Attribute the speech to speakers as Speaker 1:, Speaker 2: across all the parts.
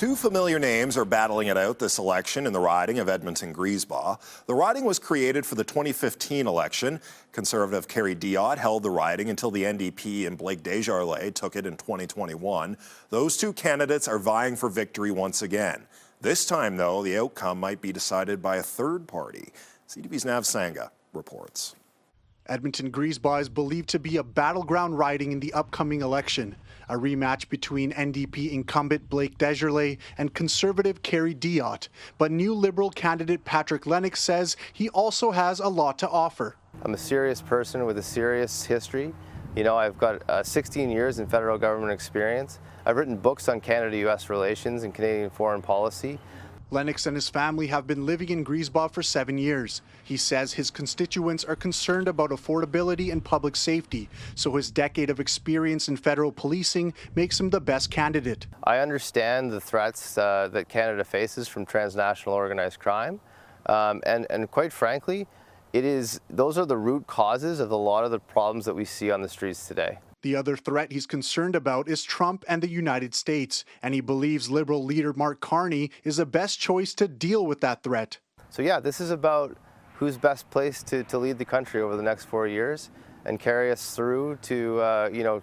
Speaker 1: Two familiar names are battling it out this election in the riding of Edmonton Griesbach. The riding was created for the 2015 election. Conservative Kerry Diotte held the riding until the NDP and Blake Desjarlais took it in 2021. Those two candidates are vying for victory once again. This time, though, the outcome might be decided by a third party. CTV's Nav Sangha reports.
Speaker 2: Edmonton Griesbach is believed to be a battleground riding in the upcoming election. A rematch between NDP incumbent Blake Desjarlais and Conservative Kerry Diotte. But new Liberal candidate Patrick Lennox says he also has a lot to offer.
Speaker 3: I'm a serious person with a serious history. You know, I've got 16 years in federal government experience. I've written books on Canada-U.S. relations and Canadian foreign policy.
Speaker 2: Lennox and his family have been living in Griesbach for 7 years. He says his constituents are concerned about affordability and public safety, so his decade of experience in federal policing makes him the best candidate.
Speaker 3: I understand the threats that Canada faces from transnational organized crime, and quite frankly, those are the root causes of a lot of the problems that we see on the streets today.
Speaker 2: The other threat he's concerned about is Trump and the United States, and he believes Liberal leader Mark Carney is the best choice to deal with that threat.
Speaker 3: So yeah, this is about who's best placed to lead the country over the next 4 years and carry us through to,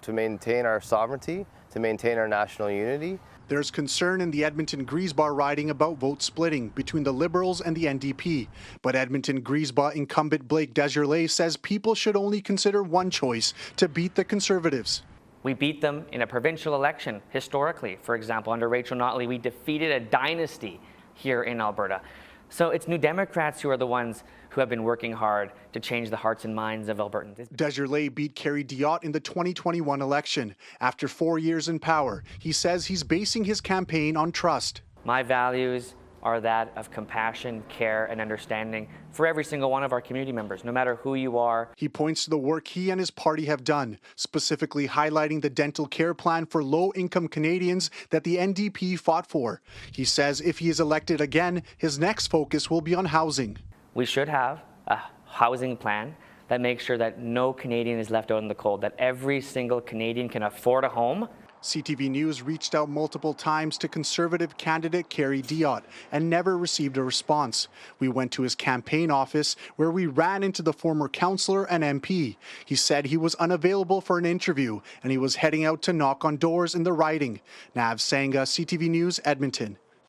Speaker 3: to maintain our sovereignty, to maintain our national unity.
Speaker 2: There's concern in the Edmonton Griesbach riding about vote splitting between the Liberals and the NDP. But Edmonton Griesbach incumbent Blake Desjarlais says people should only consider one choice to beat the Conservatives.
Speaker 4: We beat them in a provincial election historically. For example, under Rachel Notley, we defeated a dynasty here in Alberta. So it's New Democrats who are the ones who have been working hard to change the hearts and minds of Albertans.
Speaker 2: Desjarlais beat Kerry Diotte in the 2021 election. After 4 years in power, he says he's basing his campaign on trust.
Speaker 4: My values are that of compassion, care, and understanding for every single one of our community members, no matter who you are.
Speaker 2: He points to the work he and his party have done, specifically highlighting the dental care plan for low-income Canadians that the NDP fought for. He says if he is elected again, his next focus will be on housing.
Speaker 4: We should have a housing plan that makes sure that no Canadian is left out in the cold, that every single Canadian can afford a home.
Speaker 2: CTV News reached out multiple times to Conservative candidate Kerry Diotte and never received a response. We went to his campaign office where we ran into the former councillor and MP. He said he was unavailable for an interview and he was heading out to knock on doors in the riding. Nav Sangha, CTV News, Edmonton.